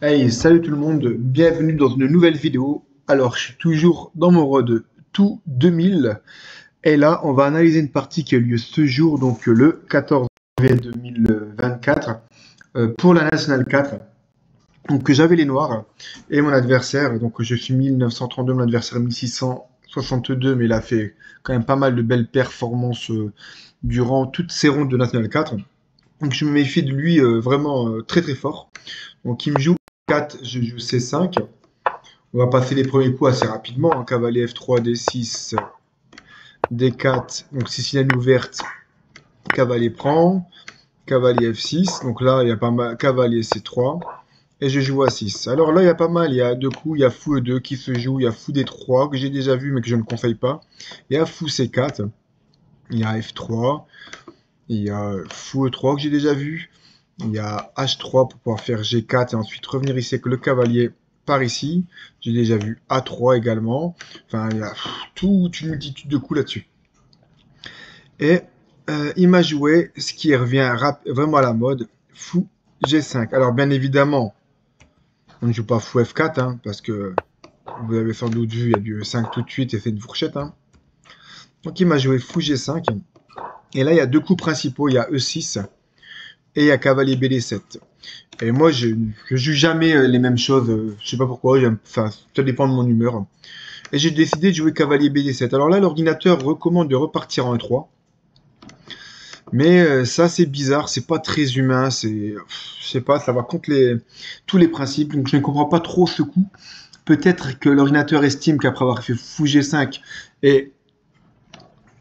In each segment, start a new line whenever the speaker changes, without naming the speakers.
Hey, salut tout le monde, bienvenue dans une nouvelle vidéo. Alors, je suis toujours dans mon road tout 2000 et là, on va analyser une partie qui a eu lieu ce jour, donc le 14 janvier 2024, pour la Nationale 4. Donc, j'avais les Noirs et mon adversaire, donc je suis 1932, mon adversaire 1662, mais il a fait quand même pas mal de belles performances durant toutes ces rondes de Nationale 4. Donc, je me méfie de lui vraiment très très fort. Donc, il me joue 4, je joue C5. On va passer les premiers coups assez rapidement, hein. Cavalier F3, D6, D4. Donc si c'est une ouverte, cavalier prend. Cavalier F6. Donc là, il y a pas mal. Cavalier C3. Et je joue A6. Alors là, il y a pas mal. Il y a deux coups. Il y a Fou E2 qui se joue. Il y a Fou D3 que j'ai déjà vu mais que je ne conseille pas. Il y a Fou C4. Il y a F3. Il y a Fou E3 que j'ai déjà vu. Il y a H3 pour pouvoir faire G4 et ensuite revenir ici avec le cavalier par ici. J'ai déjà vu A3 également. Enfin, il y a toute une multitude de coups là-dessus. Et il m'a joué ce qui revient vraiment à la mode, Fou G5. Alors, bien évidemment, on ne joue pas Fou F4, hein, parce que vous avez sans doute vu, il y a du 5 tout de suite et c'est une fourchette. Hein. Donc, il m'a joué Fou G5. Et là, il y a deux coups principaux. Il y a E6 et il y a cavalier BD7. Et moi, je joue jamais les mêmes choses. Je sais pas pourquoi. Enfin, ça dépend de mon humeur. Et j'ai décidé de jouer cavalier BD7. Alors là, l'ordinateur recommande de repartir en E3. Mais ça, c'est bizarre. C'est pas très humain. Je sais pas, ça va contre tous les principes. Donc, je ne comprends pas trop ce coup. Peut-être que l'ordinateur estime qu'après avoir fait fou G5 et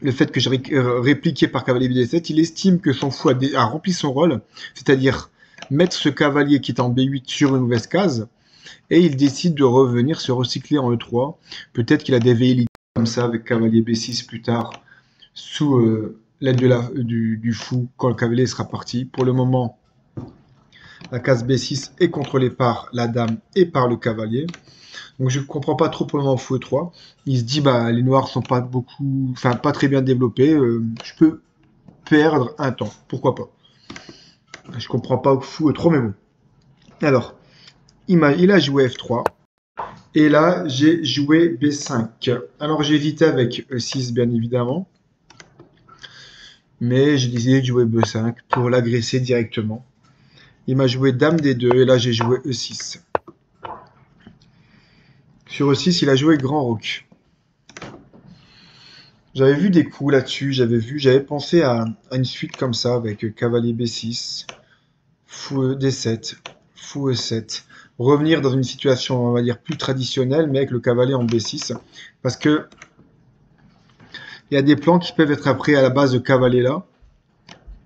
le fait que j'ai répliqué par cavalier BD7, il estime que son fou a rempli son rôle, c'est-à-dire mettre ce cavalier qui est en B8 sur une mauvaise case, et il décide de revenir se recycler en E3. Peut-être qu'il a des velléités comme ça avec cavalier B6 plus tard, sous l'aide du fou, quand le cavalier sera parti. Pour le moment, la case B6 est contrôlée par la dame et par le cavalier. Donc je ne comprends pas trop pour le moment fou E3. Il se dit bah les noirs sont pas beaucoup, enfin pas très bien développés. Je peux perdre un temps, pourquoi pas. Je comprends pas fou E3 mais bon. Alors il a joué F3 et là j'ai joué B5. Alors j'ai hésité avec E6 bien évidemment, mais j'ai décidé de jouer B5 pour l'agresser directement. Il m'a joué Dame D2 et là j'ai joué E6. Sur E6 il a joué Grand Roc. J'avais vu des coups là-dessus, j'avais pensé à une suite comme ça avec cavalier B6, fou D7, fou E7, revenir dans une situation, on va dire, plus traditionnelle, mais avec le cavalier en B6, parce que il y a des plans qui peuvent être après à la base de cavalier là,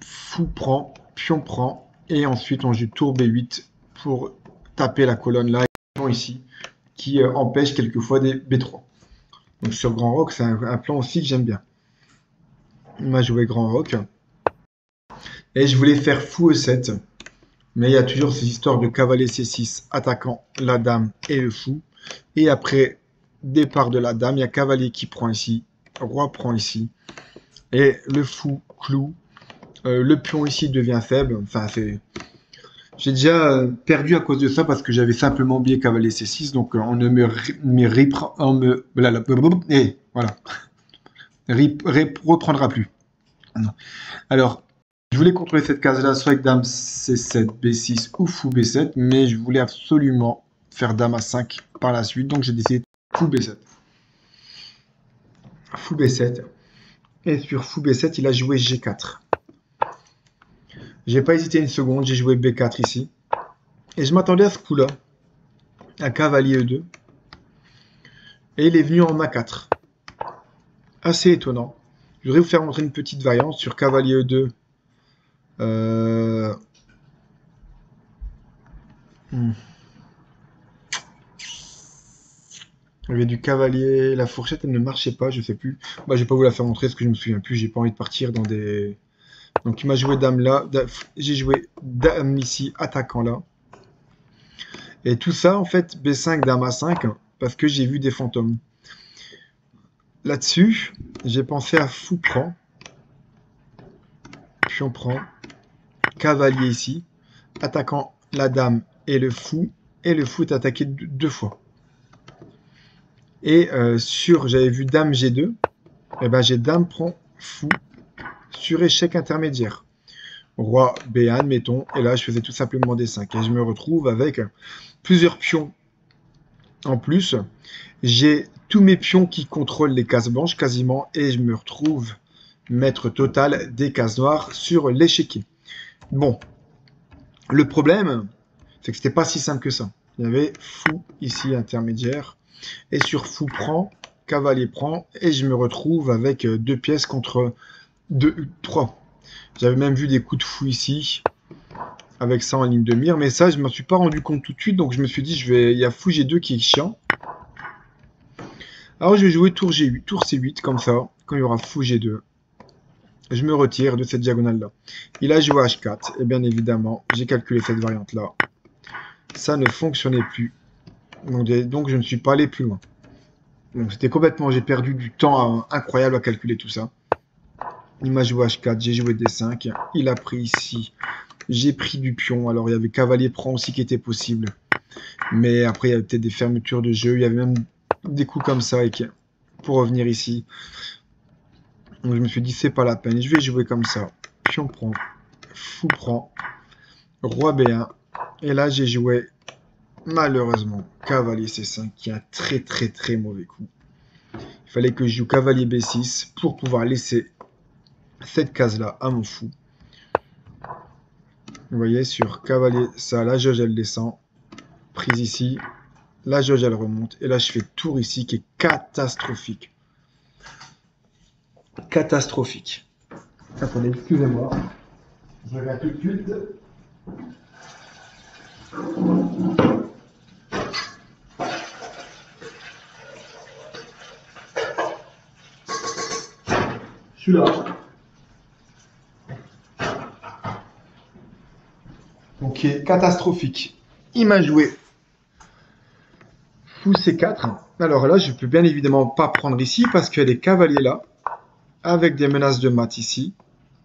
fou prend, et ensuite on joue tour B8 pour taper la colonne là, et ici, qui empêche quelquefois des B3. Donc sur Grand Roc, c'est un plan aussi que j'aime bien. Il m'a joué Grand Roc. Et je voulais faire fou E7. Mais il y a toujours ces histoires de cavalier C6 attaquant la dame et le fou. Et après départ de la dame, il y a cavalier qui prend ici, roi prend ici. Et le fou cloue. Le pion ici devient faible. Enfin, j'ai déjà perdu à cause de ça parce que j'avais simplement biais cavalier C6. Donc on ne reprendra plus. Non. Alors, je voulais contrôler cette case-là, soit avec dame C7, B6 ou fou B7, mais je voulais absolument faire dame A5 par la suite, donc j'ai décidé de fou B7. Fou B7. Et sur fou B7, il a joué G4. J'ai pas hésité une seconde, j'ai joué B4 ici. Et je m'attendais à ce coup-là, à cavalier E2. Et il est venu en A4. Assez étonnant. Je voudrais vous faire montrer une petite variante sur cavalier E2. Il y avait du cavalier, la fourchette elle ne marchait pas, je sais plus. Bah, je vais pas vous la faire montrer parce que je me souviens plus, j'ai pas envie de partir dans des. Donc il m'a joué dame là, j'ai joué dame ici, attaquant là. Et tout ça en fait B5, dame A5, parce que j'ai vu des fantômes. Là-dessus, j'ai pensé à fou prend, pion prend, cavalier ici, attaquant la dame et le fou, et le fou est attaqué deux fois. Et j'avais vu dame G2, et ben j'ai dame prend fou sur échec intermédiaire. Roi B1, admettons, et là je faisais tout simplement des 5. Et je me retrouve avec plusieurs pions en plus. J'ai tous mes pions qui contrôlent les cases blanches quasiment, et je me retrouve maître total des cases noires sur l'échiquier. Bon, le problème, c'est que c'était pas si simple que ça. Il y avait fou ici intermédiaire, et sur fou prend, cavalier prend, et je me retrouve avec 2 pièces contre 3. J'avais même vu des coups de fou ici, avec ça en ligne de mire, mais ça je ne m'en suis pas rendu compte tout de suite, donc je me suis dit, il y a fou G2 qui est chiant. Alors je vais jouer tour G8, tour C8, comme ça, quand il y aura fou G2. Je me retire de cette diagonale-là. Il a joué H4, et bien évidemment, j'ai calculé cette variante-là. Ça ne fonctionnait plus. Donc je ne suis pas allé plus loin. Donc c'était complètement, j'ai perdu du temps incroyable à calculer tout ça. Il m'a joué H4, j'ai joué D5, il a pris ici, j'ai pris du pion, alors il y avait cavalier prend aussi qui était possible. Mais après il y avait peut-être des fermetures de jeu, il y avait même des coups comme ça pour revenir ici. Donc je me suis dit c'est pas la peine, je vais jouer comme ça. Pion prend, fou prend, roi B1, et là j'ai joué malheureusement cavalier C5 qui est un très mauvais coup. Il fallait que je joue cavalier B6 pour pouvoir laisser cette case-là à mon fou. Vous voyez, sur cavalier, ça, la jauge, elle descend. Prise ici. La jauge, elle remonte. Et là, je fais tour ici qui est catastrophique. Catastrophique. Attendez, excusez-moi. Je reviens tout de suite. Je suis là. Donc, catastrophique. Il m'a joué fou C4. Alors là, je ne peux bien évidemment pas prendre ici parce qu'il y a des cavaliers là, avec des menaces de mat ici.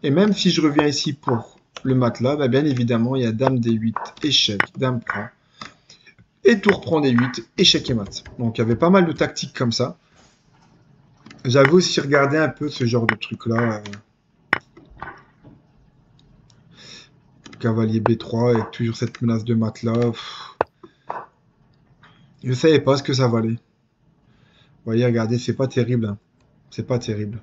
Et même si je reviens ici pour le mat là, bah bien évidemment, il y a dame D8, échec, dame prend. Et tour prend D8, échec et mat. Donc il y avait pas mal de tactiques comme ça. J'avais aussi regardé un peu ce genre de truc là. Cavalier B3 avec toujours cette menace de mat là. Je savais pas ce que ça valait. Vous voyez, regardez, c'est pas terrible. Hein. C'est pas terrible.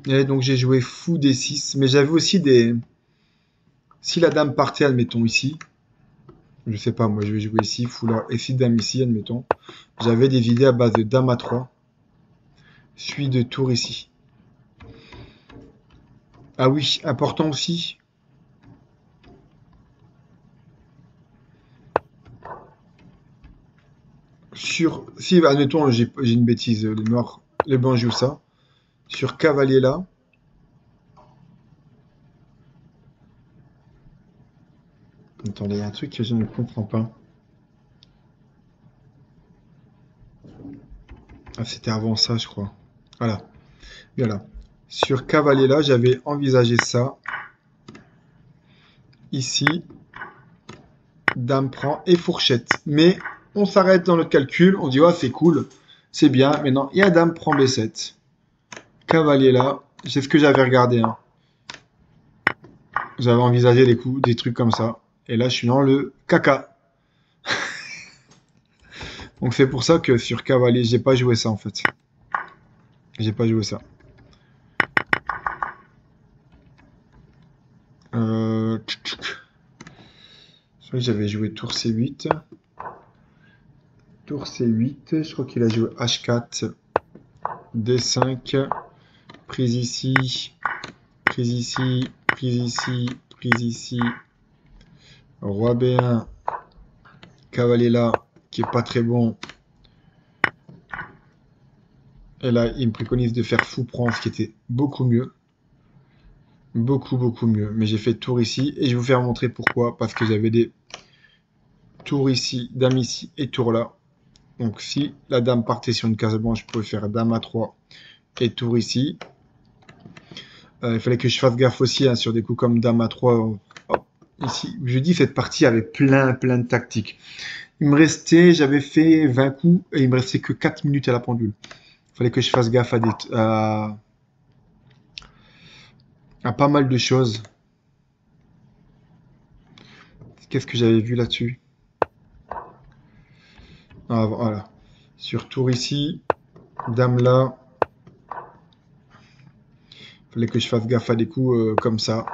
Et donc j'ai joué fou D6. Mais j'avais aussi des... Si la dame partait, admettons ici. Je sais pas, moi je vais jouer ici, fou là. Et si dame ici, admettons. J'avais des idées à base de dame à 3. Suite de tour ici. Ah oui, important aussi. Si, admettons, j'ai une bêtise, le noir, le blanc joue ça. Sur cavalier là. Attendez, il y a un truc que je ne comprends pas. Ah, c'était avant ça, je crois. Voilà. Voilà. Sur cavalier là, j'avais envisagé ça. Ici. Dame prend et fourchette. Mais on s'arrête dans notre calcul. On dit, ouais, c'est cool. C'est bien. Mais non, il y a dame prend B7. Cavalier là. C'est ce que j'avais regardé. Hein. J'avais envisagé des coups, des trucs comme ça. Et là, je suis dans le caca. Donc c'est pour ça que sur cavalier, j'ai pas joué ça en fait. J'ai pas joué ça. Je crois que j'avais joué tour C8. Tour C8. Je crois qu'il a joué H4. D5. Prise ici. Prise ici. Prise ici. Prise ici. Roi B1. Cavalier là. Qui est pas très bon. Et là, il me préconise de faire fou prend, ce qui était beaucoup mieux. Beaucoup mieux. Mais j'ai fait tour ici. Et je vais vous faire montrer pourquoi. Parce que j'avais des tours ici, dame ici et tour là. Donc si la dame partait sur une case blanche, je pouvais faire dame à 3 et tour ici. Il fallait que je fasse gaffe aussi hein, sur des coups comme dame à 3. Hop, ici, je dis cette partie avait plein de tactiques. Il me restait, j'avais fait 20 coups et il me restait que 4 minutes à la pendule. Il fallait que je fasse gaffe à pas mal de choses. Qu'est-ce que j'avais vu là-dessus? Ah, voilà. Sur tour ici, dame là. Il fallait que je fasse gaffe à des coups comme ça.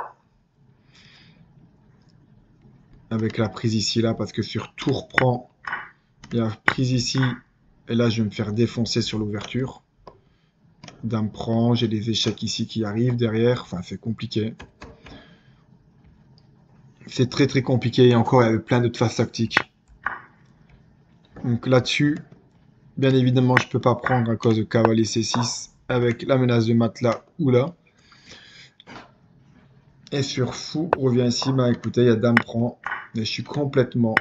Avec la prise ici, là, parce que sur tour prend, il y a prise ici. Et là, je vais me faire défoncer sur l'ouverture. Dame prend, j'ai des échecs ici qui arrivent derrière. Enfin, c'est compliqué. C'est très compliqué. Et encore, il y avait plein d'autres phases tactiques. Donc là-dessus, bien évidemment, je ne peux pas prendre à cause de cavalier C6 avec la menace de mat là ou là. Et sur fou, on revient ici. Bah écoutez, il y a dame prend. Et je suis complètement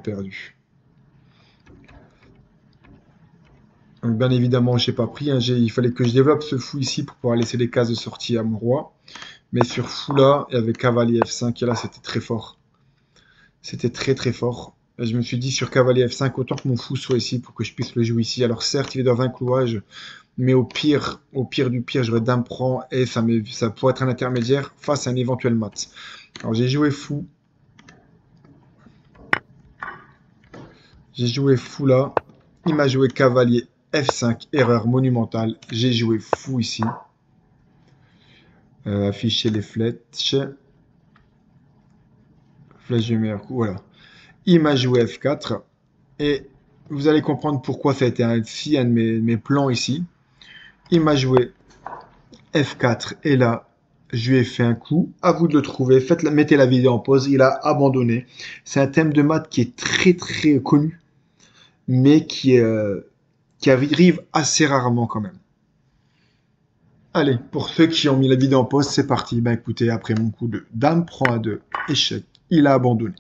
perdu. Donc bien évidemment, je n'ai pas pris. Hein, il fallait que je développe ce fou ici pour pouvoir laisser les cases de sortie à mon roi. Mais sur fou là, il y avait cavalier F5 et là, c'était très fort. C'était très fort. Et je me suis dit sur cavalier F5, autant que mon fou soit ici pour que je puisse le jouer ici. Alors certes, il est dans un clouage, mais au pire du pire, j'aurais dame prend et ça pourrait être un intermédiaire face à un éventuel mat. Alors j'ai joué fou. J'ai joué fou là. Il m'a joué cavalier F5, erreur monumentale. J'ai joué fou ici. Afficher les flèches. Flèche du meilleur coup, voilà. Il m'a joué F4. Et vous allez comprendre pourquoi ça a été un de mes plans ici. Il m'a joué F4 et là, je lui ai fait un coup. À vous de le trouver. Mettez la vidéo en pause. Il a abandonné. C'est un thème de maths qui est très connu, mais qui arrive assez rarement quand même. Allez, pour ceux qui ont mis la vidéo en pause, c'est parti. Ben écoutez, après mon coup de dame prend à 2, échec, il a abandonné.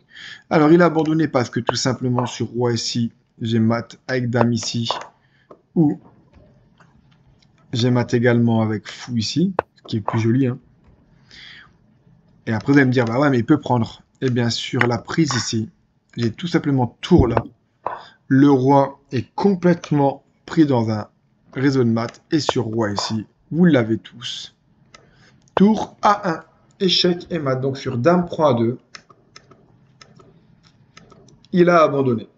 Alors il a abandonné parce que tout simplement sur roi ici, j'ai mat avec dame ici, ou j'ai mat également avec fou ici, ce qui est plus joli. Hein. Et après vous allez me dire, bah ouais, mais il peut prendre. Et bien sur la prise ici, j'ai tout simplement tour là. Le roi est complètement pris dans un réseau de mat, et sur roi ici, vous l'avez tous. Tour A1, échec et mat. Donc sur dame prend A2, il a abandonné.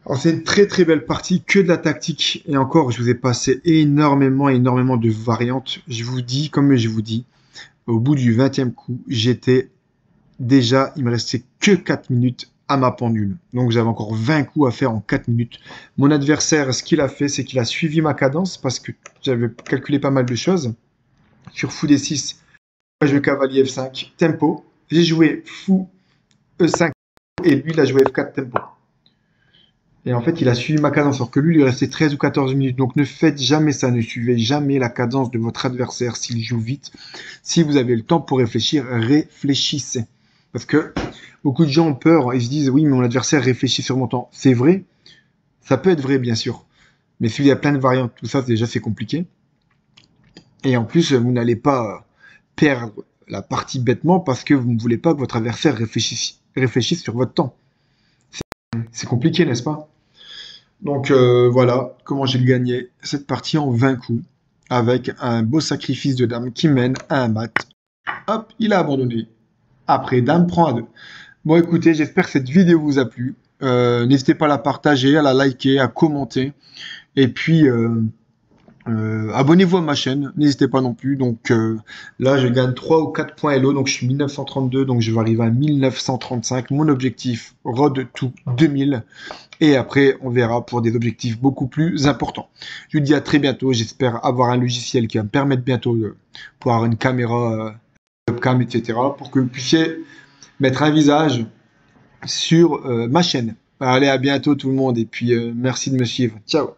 Alors c'est une très belle partie, que de la tactique. Et encore, je vous ai passé énormément de variantes. Je vous dis, comme je vous dis, au bout du 20e coup, j'étais déjà, il me restait que 4 minutes à ma pendule. Donc j'avais encore 20 coups à faire en 4 minutes. Mon adversaire, ce qu'il a fait, c'est qu'il a suivi ma cadence parce que j'avais calculé pas mal de choses. Sur fou D6, j'ai joué cavalier F5, tempo. J'ai joué fou E5 et lui, il a joué F4 tempo. Et en fait, il a suivi ma cadence, alors que lui, il lui restait 13 ou 14 minutes. Donc ne faites jamais ça, ne suivez jamais la cadence de votre adversaire s'il joue vite. Si vous avez le temps pour réfléchir, réfléchissez. Parce que beaucoup de gens ont peur, ils se disent, oui, mais mon adversaire réfléchit sur mon temps. C'est vrai, ça peut être vrai, bien sûr. Mais s'il y a plein de variantes, tout ça, déjà, c'est compliqué. Et en plus, vous n'allez pas perdre la partie bêtement parce que vous ne voulez pas que votre adversaire réfléchisse sur votre temps. C'est compliqué, n'est-ce pas? Donc voilà comment j'ai gagné cette partie en 20 coups avec un beau sacrifice de dame qui mène à un mat. Hop, il a abandonné. Après, dame prend à 2. Bon, écoutez, j'espère que cette vidéo vous a plu. N'hésitez pas à la partager, à la liker, à commenter. Et puis, abonnez-vous à ma chaîne, n'hésitez pas non plus. Donc là, je gagne 3 ou 4 points Hello, donc je suis 1932, donc je vais arriver à 1935. Mon objectif, Road to 2000. Et après, on verra pour des objectifs beaucoup plus importants. Je vous dis à très bientôt. J'espère avoir un logiciel qui va me permettre bientôt de pouvoir avoir une caméra, webcam, etc. pour que vous puissiez mettre un visage sur ma chaîne. Allez, à bientôt tout le monde. Et puis, merci de me suivre. Ciao.